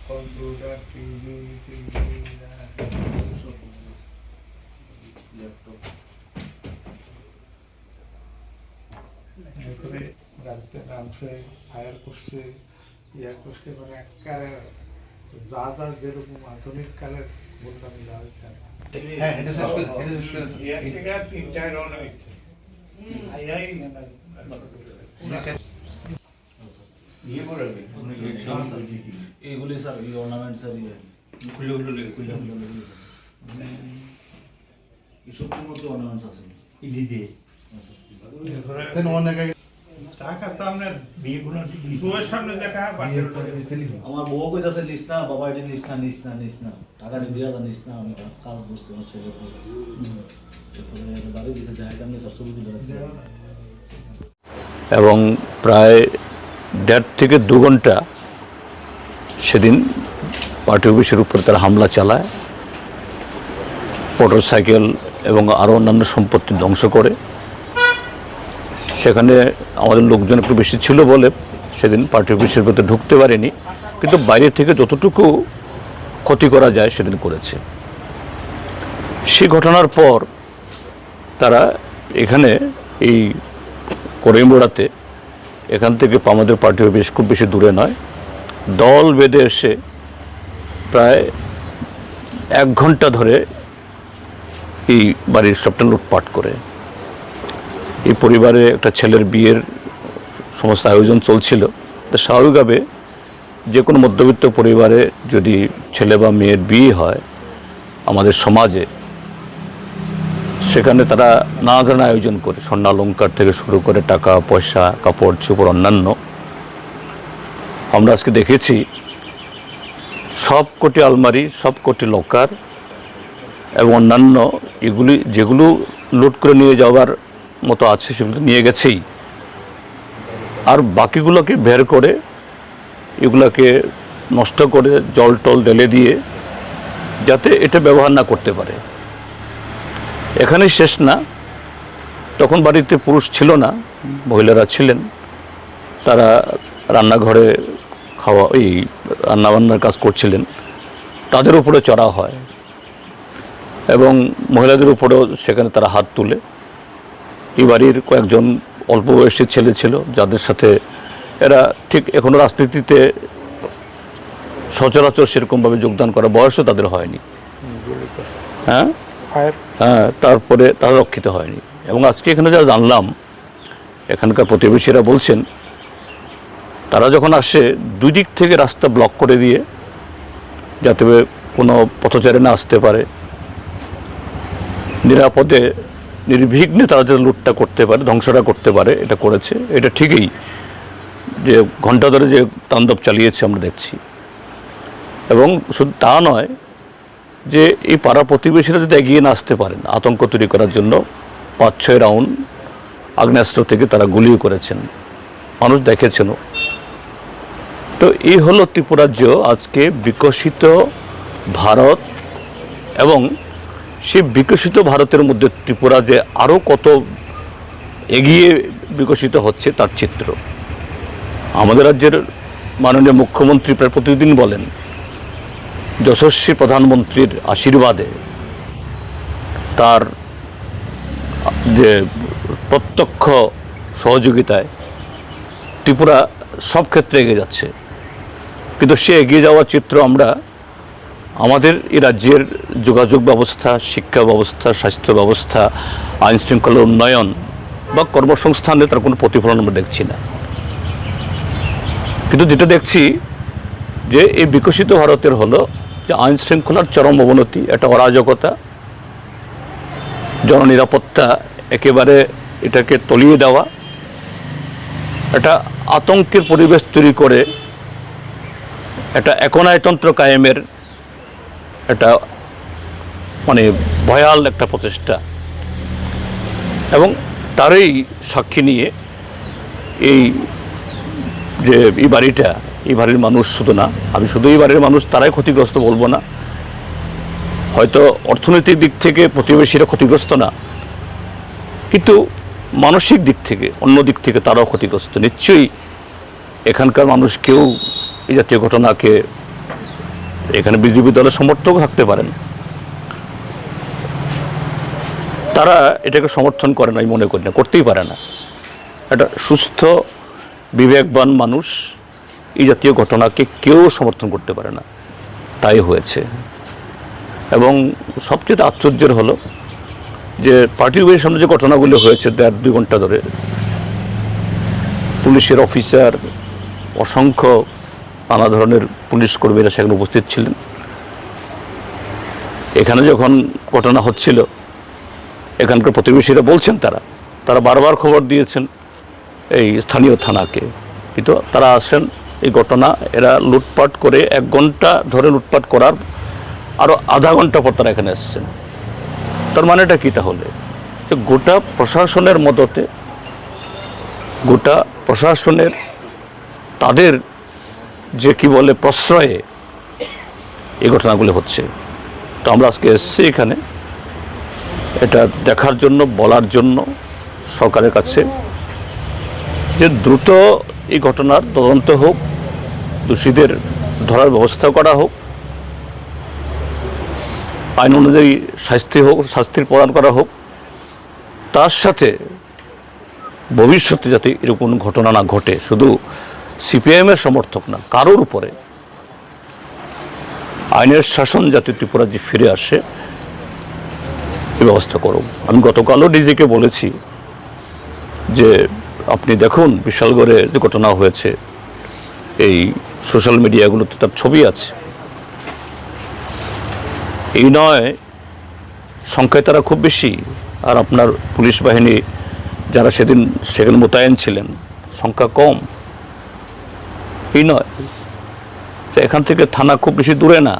Computer TV laptop রাখতে নামছে, fire করছে, ইয়া করছে, মানে একেবারে যা যা যেরকম আধুনিক কালের বললাম যা তিনটায় রওনা হয়েছে। এইগুলি স্যার এই অর্নামেন্ট স্যার খুলে খুলে লেগেছে এসব মধ্যে অর্নামেন্টস আছে আমার বউ কইতাছে নিস না বাবা, এটা নিস না নিস না নিস না, টাকা দিয়ে যা নিস না, আমি কাজ করছি আমার ছেলে বাড়ি দিয়েছে দেখা আমি সব ছবি তুলে রাখছি। এবং প্রায় 1.5 থেকে 2 ঘন্টা সেদিন পার্টি অফিসের উপর তারা হামলা চালায়, মোটরসাইকেল এবং আরও অন্যান্য সম্পত্তি ধ্বংস করে। সেখানে আমাদের লোকজন একটু বেশি ছিল বলে সেদিন পার্টি অফিসের ভেতরে ঢুকতে পারেনি, কিন্তু বাইরে থেকে যতটুকু ক্ষতি করা যায় সেদিন করেছে। সেই ঘটনার পর তারা এখানে এই করিমবোড়াতে এখান থেকে আমাদের পার্টি অফিস খুব বেশি দূরে নয়, দল বেঁধে এসে প্রায় 1 ঘন্টা ধরে এই বাড়ির সবটা লুটপাট করে। এই পরিবারে একটা ছেলের বিয়ের সমস্ত আয়োজন চলছিল, তা স্বাভাবিকভাবে যে কোনো মধ্যবিত্ত পরিবারে যদি ছেলে বা মেয়ের বিয়ে হয় আমাদের সমাজে, সেখানে তারা নানা ধরনের আয়োজন করে, স্বর্ণালঙ্কার থেকে শুরু করে টাকা পয়সা, কাপড় চোপড়, অন্যান্য। আমরা আজকে দেখেছি সব কোটি আলমারি, সব কোটি লকার এবং অন্যান্য এগুলি যেগুলো লুট করে নিয়ে যাওয়ার মতো আছে সেগুলো নিয়ে গেছেই, আর বাকিগুলোকে বের করে এগুলোকে নষ্ট করে জল টল ঢেলে দিয়ে যাতে এটা ব্যবহার না করতে পারে। এখানেই শেষ না, তখন বাড়িতে পুরুষ ছিল না, মহিলারা ছিলেন, তারা রান্নাঘরে এই রান্নাবান্নার কাজ করছিলেন, তাদের উপরে চড়া হয় এবং মহিলাদের উপরেও সেখানে তারা হাত তুলে। এই বাড়ির কয়েকজন অল্প বয়সী ছেলে ছিল যাদের সাথে এরা ঠিক এখনও রাজনীতিতে সচরাচর সেরকমভাবে যোগদান করার বয়সও তাদের হয়নি, হ্যাঁ হ্যাঁ, তারপরে তারা রক্ষিত হয়নি। এবং আজকে এখানে যা জানলাম, এখানকার প্রতিবেশীরা বলছেন তারা যখন আসে 2 দিক থেকে রাস্তা ব্লক করে দিয়ে যাতে কোনো পথচারী না আসতে পারে, নিরাপদে নির্বিঘ্নে তারা যাতে লুটটা করতে পারে, ধ্বংসটা করতে পারে, এটা করেছে। এটা ঠিকই যে ঘন্টা ধরে যে তাণ্ডব চালিয়েছে আমরা দেখছি। এবং শুধু তা নয় যে এই পাড়া প্রতিবেশীরা যদি এগিয়ে না আসতে পারেন আতঙ্ক তৈরি করার জন্য 5-6 রাউন্ড আগ্নেয়াস্ত্র থেকে তারা গুলিও করেছেন, মানুষ দেখেছেনও। তো এই হলো ত্রিপুরাজ্য আজকে বিকশিত ভারত, এবং সেই বিকশিত ভারতের মধ্যে ত্রিপুরা যে আরও কত এগিয়ে বিকশিত হচ্ছে তার চিত্র। আমাদের রাজ্যের মাননীয় মুখ্যমন্ত্রী প্রায় প্রতিদিন বলেন যশস্বী প্রধানমন্ত্রীর আশীর্বাদে, তার যে প্রত্যক্ষ সহযোগিতায় ত্রিপুরা সব ক্ষেত্রে এগিয়ে যাচ্ছে। কিন্তু সে এগিয়ে যাওয়ার চিত্র আমরা আমাদের এই রাজ্যের যোগাযোগ ব্যবস্থা, শিক্ষা ব্যবস্থা, স্বাস্থ্য ব্যবস্থা, আইন শৃঙ্খলার উন্নয়ন বা কর্মসংস্থানে তার কোনো প্রতিফলন আমরা দেখছি না। কিন্তু যেটা দেখছি যে এই বিকশিত ভারতের হলো যে আইন শৃঙ্খলার চরম অবনতি, একটা অরাজকতা, জননিরাপত্তা একেবারে এটাকে তলিয়ে দেওয়া, একটা আতঙ্কের পরিবেশ তৈরি করে একটা একনায়তন্ত্র কায়েমের একটা মানে ভয়াল একটা প্রচেষ্টা। এবং তারই সাক্ষী নিয়ে এই যে এই বাড়িটা, এই বাড়ির মানুষ শুধু না, আমি শুধু এই বাড়ির মানুষ তারাই ক্ষতিগ্রস্ত বলবো না, হয়তো অর্থনৈতিক দিক থেকে প্রতিবেশীরা ক্ষতিগ্রস্ত না, কিন্তু মানসিক দিক থেকে, অন্য দিক থেকে তারাও ক্ষতিগ্রস্ত। নিশ্চয়ই এখানকার মানুষ কেউ এই জাতীয় ঘটনাকে, এখানে বিজেপি দলের সমর্থক থাকতে পারেন, তারা এটাকে সমর্থন করে না, আমি মনে করি না, করতেই পারে না। একটা সুস্থ বিবেকবান মানুষ এই জাতীয় ঘটনাকে কেউ সমর্থন করতে পারে না, তাই হয়েছে। এবং সবচেয়ে আশ্চর্যের হলো যে পার্টির বাড়ির সামনে যে ঘটনাগুলো হয়েছে 1.5-2 ঘন্টা ধরে, পুলিশের অফিসার, অসংখ্য নানা ধরনের পুলিশ কর্মীরা সেখানে উপস্থিত ছিলেন। এখানে যখন ঘটনা হচ্ছিল, এখানকার প্রতিবেশীরা বলছেন তারা বারবার খবর দিয়েছেন এই স্থানীয় থানাকে, কিন্তু তারা আসেন এই ঘটনা, এরা লুটপাট করে 1 ঘন্টা ধরে লুটপাট করার আরও আধা ঘন্টা পর তারা এখানে এসছেন। তার মানেটা কী তাহলে? যে গোটা প্রশাসনের মদতে, গোটা প্রশাসনের তাদের যে কি বলে প্রশ্রয়ে এই ঘটনাগুলো হচ্ছে। তো আমরা আজকে এসেছি এখানে এটা দেখার জন্য, বলার জন্য সরকারের কাছে যে দ্রুত এই ঘটনার তদন্ত হোক, দোষীদের ধরার ব্যবস্থা করা হোক, আইন অনুযায়ী শাস্তির প্রদান করা হোক, তার সাথে ভবিষ্যতে যাতে এরকম ঘটনা না ঘটে, শুধু সিপিআইএমের সমর্থক না, কারোর উপরে আইনের শাসন যাতে ত্রিপুরা যে ফিরে আসে এই ব্যবস্থা করুন। আমি গতকালও ডিজিকে বলেছি যে আপনি দেখুন বিশালগড়ে যে ঘটনা হয়েছে, এই সোশ্যাল মিডিয়াগুলোতে তার ছবি আছে। এই নয় সংখ্যায় তারা খুব বেশি, আর আপনার পুলিশ বাহিনী যারা সেখানে মোতায়েন ছিলেন সংখ্যা কম। এই নয়, এখান থেকে থানা খুব বেশি দূরে না।